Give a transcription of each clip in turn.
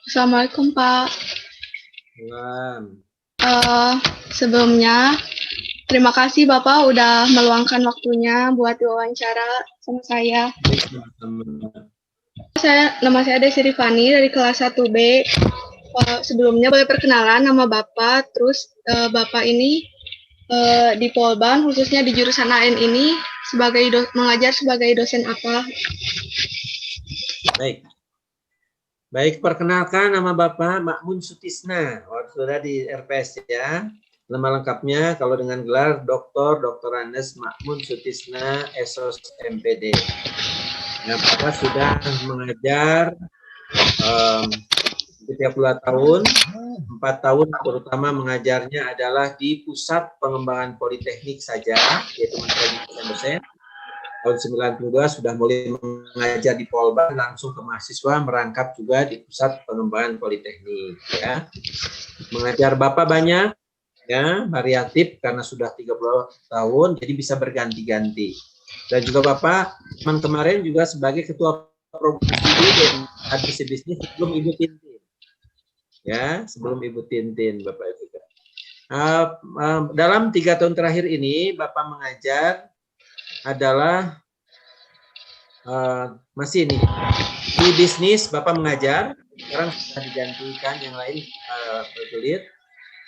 Assalamualaikum Pak. Malam. Eh, Sebelumnya terima kasih Bapak udah meluangkan waktunya buat diwawancara sama saya. Nama saya Desi Rifani dari kelas 1B. Sebelumnya boleh perkenalan nama Bapak, terus Bapak ini di Polban khususnya di jurusan AN ini mengajar sebagai dosen apa? Baik, perkenalkan nama Bapak Makmun Sutisna. Sudah di RPS ya. Nama lengkapnya kalau dengan gelar Dr. Andes Makmun Sutisna SOS MPD. Nah, Bapak sudah mengajar 30 tahun, 4 tahun terutama mengajarnya adalah di Pusat Pengembangan Politeknik saja, yaitu menjadi dosen. Tahun 92 sudah mulai mengajar di Polban, langsung ke mahasiswa, merangkap juga di Pusat Pengembangan Politeknik. Ya. Mengajar Bapak banyak, ya, variatif karena sudah 30 tahun, jadi bisa berganti-ganti. Dan juga Bapak kemarin juga sebagai Ketua Provinsi dan Admisi Bisnis sebelum Ibu Tintin. Ya, sebelum Ibu Tintin, Bapak juga. Dalam 3 tahun terakhir ini, Bapak mengajar adalah masih nih di bisnis Bapak mengajar, sekarang sudah digantikan yang lain bergulir,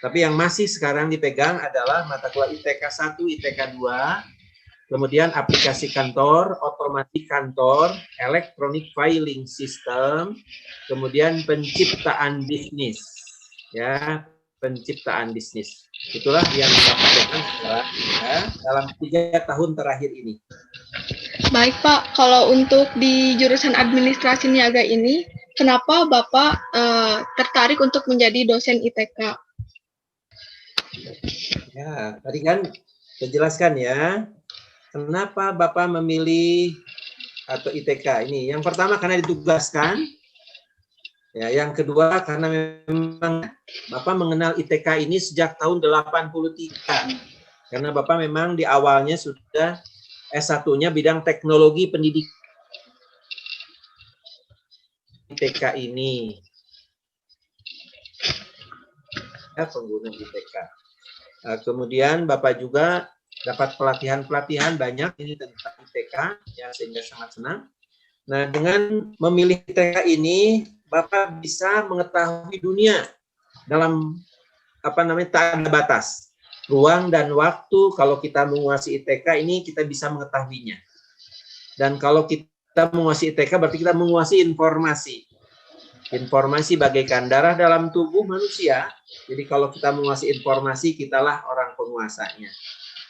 tapi yang masih sekarang dipegang adalah mata kuliah ITK 1, ITK 2, kemudian aplikasi kantor, otomatik kantor, electronic filing system, kemudian penciptaan bisnis, ya, penciptaan bisnis. Itulah yang Bapak pegang sekarang ya, dalam 3 tahun terakhir ini. Baik Pak, kalau untuk di jurusan administrasi niaga ini, kenapa Bapak tertarik untuk menjadi dosen ITK? Ya, tadi kan saya jelaskan ya, kenapa Bapak memilih atau ITK ini. Yang pertama karena ditugaskan, ya, yang kedua karena memang Bapak mengenal ITK ini sejak tahun 83. Karena Bapak memang di awalnya sudah S1-nya bidang teknologi pendidikan ITK ini. Ya, pengguna ITK. Kemudian Bapak juga dapat pelatihan-pelatihan banyak ini tentang ITK, ya, sehingga sangat senang. Nah, dengan memilih ITK ini, Bapak bisa mengetahui dunia dalam tak ada batas. Ruang dan waktu, kalau kita menguasai ITK ini, kita bisa mengetahuinya. Dan kalau kita menguasai ITK, berarti kita menguasai informasi. Informasi bagaikan darah dalam tubuh manusia. Jadi kalau kita menguasai informasi, kitalah orang penguasanya.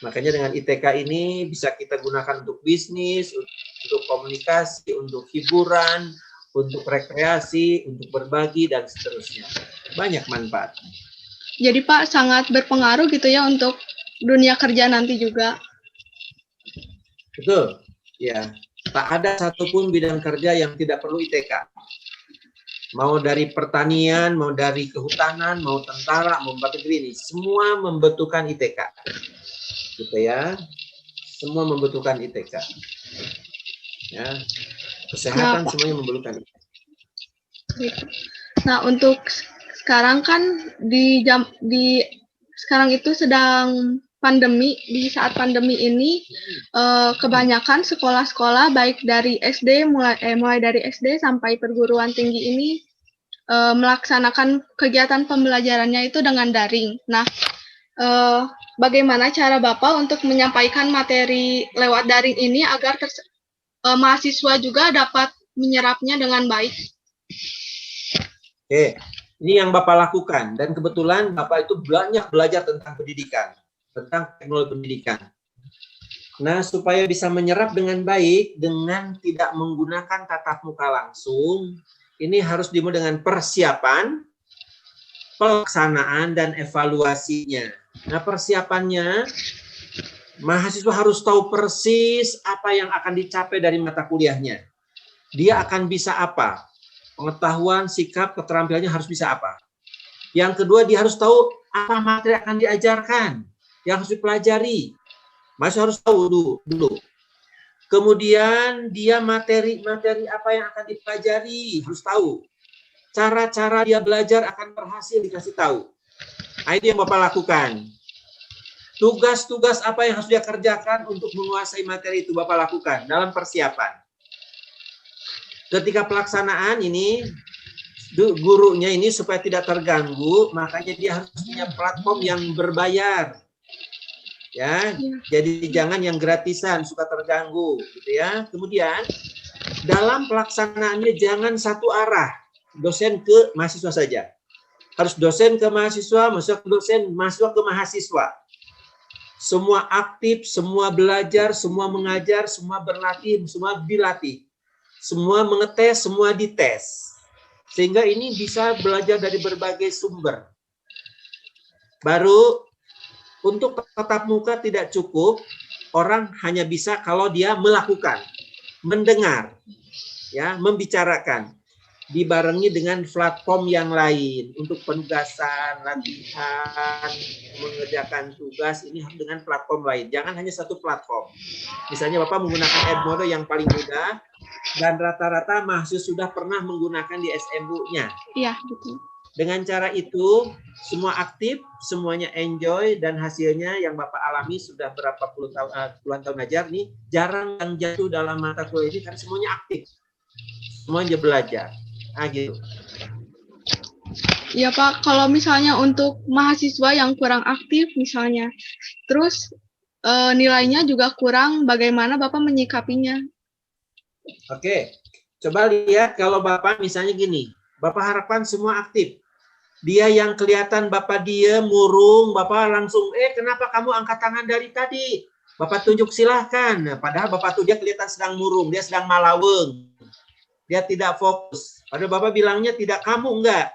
Makanya dengan ITK ini bisa kita gunakan untuk bisnis, untuk komunikasi, untuk hiburan, untuk rekreasi, untuk berbagi, dan seterusnya. Banyak manfaat. Jadi Pak sangat berpengaruh gitu ya untuk dunia kerja nanti juga. Betul, ya. Tak ada satupun bidang kerja yang tidak perlu ITK. Mau dari pertanian, mau dari kehutanan, mau tentara, mau negeri ini, semua membutuhkan ITK. Gitu ya. Semua membutuhkan ITK. Ya. Kesehatan semuanya membutuhkan ITK. Nah, untuk sekarang kan sekarang itu sedang pandemi. Di saat pandemi ini kebanyakan sekolah-sekolah baik dari SD mulai dari SD sampai perguruan tinggi ini melaksanakan kegiatan pembelajarannya itu dengan daring. Nah, bagaimana cara Bapak untuk menyampaikan materi lewat daring ini agar mahasiswa juga dapat menyerapnya dengan baik? Oke, ini yang Bapak lakukan. Dan kebetulan Bapak itu banyak belajar tentang pendidikan, tentang teknologi pendidikan. Nah, supaya bisa menyerap dengan baik, dengan tidak menggunakan tatap muka langsung, ini harus dimulai dengan persiapan, pelaksanaan, dan evaluasinya. Nah, persiapannya, mahasiswa harus tahu persis apa yang akan dicapai dari mata kuliahnya. Dia akan bisa apa? Pengetahuan, sikap, keterampilannya harus bisa apa. Yang kedua, dia harus tahu apa materi akan diajarkan, yang harus dipelajari. Mahasiswa harus tahu dulu. Kemudian dia materi apa yang akan dipelajari, harus tahu. cara-cara dia belajar akan berhasil dikasih tahu. Nah, itu yang Bapak lakukan. Tugas-tugas apa yang harus dia kerjakan untuk menguasai materi itu Bapak lakukan dalam persiapan. Ketika pelaksanaan ini, gurunya ini supaya tidak terganggu, makanya dia harus punya platform yang berbayar. Ya, jadi jangan yang gratisan, suka terganggu, gitu ya. Kemudian dalam pelaksanaannya jangan satu arah, dosen ke mahasiswa saja. Harus dosen ke mahasiswa, mahasiswa ke dosen, mahasiswa ke mahasiswa. Semua aktif, semua belajar, semua mengajar, semua berlatih, semua dilatih. Semua mengetes, semua dites. Sehingga ini bisa belajar dari berbagai sumber. Baru untuk tatap muka tidak cukup, orang hanya bisa kalau dia melakukan, mendengar, ya, membicarakan. Dibarengi dengan platform yang lain untuk penugasan, latihan, mengerjakan tugas, ini dengan platform lain. Jangan hanya satu platform. Misalnya Bapak menggunakan Edmodo yang paling mudah, dan rata-rata mahasiswa sudah pernah menggunakan di SMU-nya. Iya, betul. Dengan cara itu, semua aktif, semuanya enjoy, dan hasilnya yang Bapak alami sudah berapa puluhan tahun ngajar nih, jarang yang jatuh dalam mata kuliah ini karena semuanya aktif. Semuanya belajar. Nah, gitu. Ya Pak, kalau misalnya untuk mahasiswa yang kurang aktif misalnya, terus nilainya juga kurang, bagaimana Bapak menyikapinya? Oke, coba lihat kalau Bapak misalnya gini, Bapak harapkan semua aktif. Dia yang kelihatan Bapak diem, murung, Bapak langsung, kenapa kamu angkat tangan dari tadi? Bapak tunjuk silahkan. Nah, padahal Bapak tuh dia kelihatan sedang murung, dia sedang malaweng. Dia tidak fokus. Padahal Bapak bilangnya tidak, kamu enggak.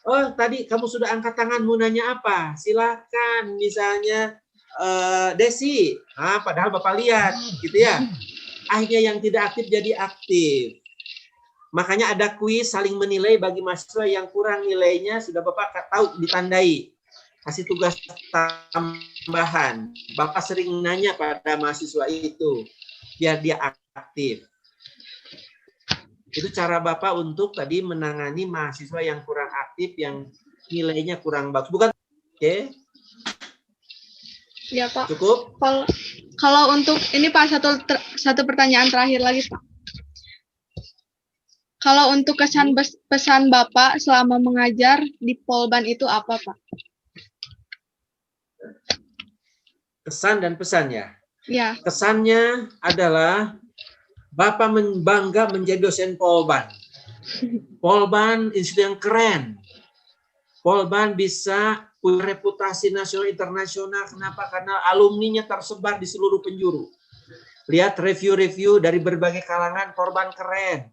Oh, tadi kamu sudah angkat tangan, mau nanya apa? Silahkan, misalnya Desi. Nah, padahal Bapak lihat, gitu ya. Akhirnya yang tidak aktif jadi aktif. Makanya ada kuis saling menilai bagi mahasiswa yang kurang nilainya, sudah Bapak tahu ditandai. Kasih tugas tambahan. Bapak sering nanya pada mahasiswa itu, biar dia aktif. Itu cara Bapak untuk tadi menangani mahasiswa yang kurang aktif, yang nilainya kurang bagus. Bukan? Oke? Ya Pak. Cukup? Kalau untuk ini Pak, satu pertanyaan terakhir lagi Pak. Kalau untuk kesan pesan Bapak selama mengajar di Polban itu apa Pak? Kesan dan pesannya? Ya. Kesannya adalah Bapak bangga menjadi dosen Polban. Polban institusi yang keren. Polban bisa punya reputasi nasional internasional. Kenapa? Karena alumninya tersebar di seluruh penjuru. Lihat review-review dari berbagai kalangan, Polban keren.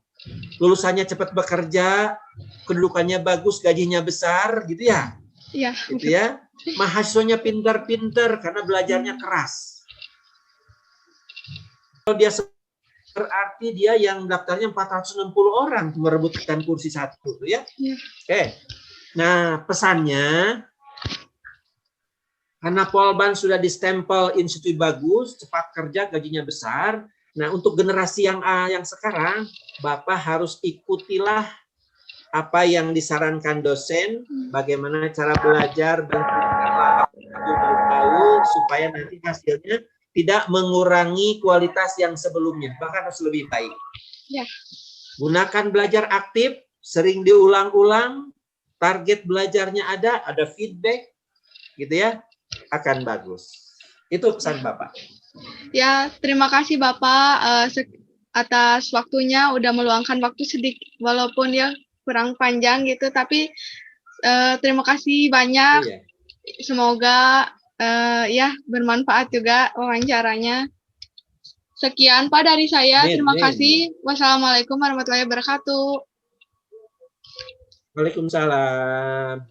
Lulusannya cepat bekerja, kedudukannya bagus, gajinya besar, gitu ya? Iya. Gitu ya. Mahasiswanya pintar-pintar karena belajarnya keras. Kalau dia berarti dia yang daftarnya 460 orang merebutkan kursi satu, ya. Oke. Nah, pesannya, karena Polban sudah distempel institusi bagus, cepat kerja, gajinya besar. Nah, untuk generasi yang sekarang, Bapak harus ikutilah apa yang disarankan dosen, bagaimana cara belajar dan tahu supaya nanti hasilnya tidak mengurangi kualitas yang sebelumnya, bahkan harus lebih baik. Ya. Gunakan belajar aktif, sering diulang-ulang, target belajarnya ada feedback, gitu ya, akan bagus. Itu pesan Bapak. Ya, terima kasih Bapak atas waktunya, udah meluangkan waktu sedikit, walaupun ya kurang panjang gitu, tapi terima kasih banyak. Iya. Semoga ya bermanfaat juga wawancaranya. Sekian Pak dari saya. Terima kasih. Wassalamualaikum warahmatullahi wabarakatuh. Waalaikumsalam.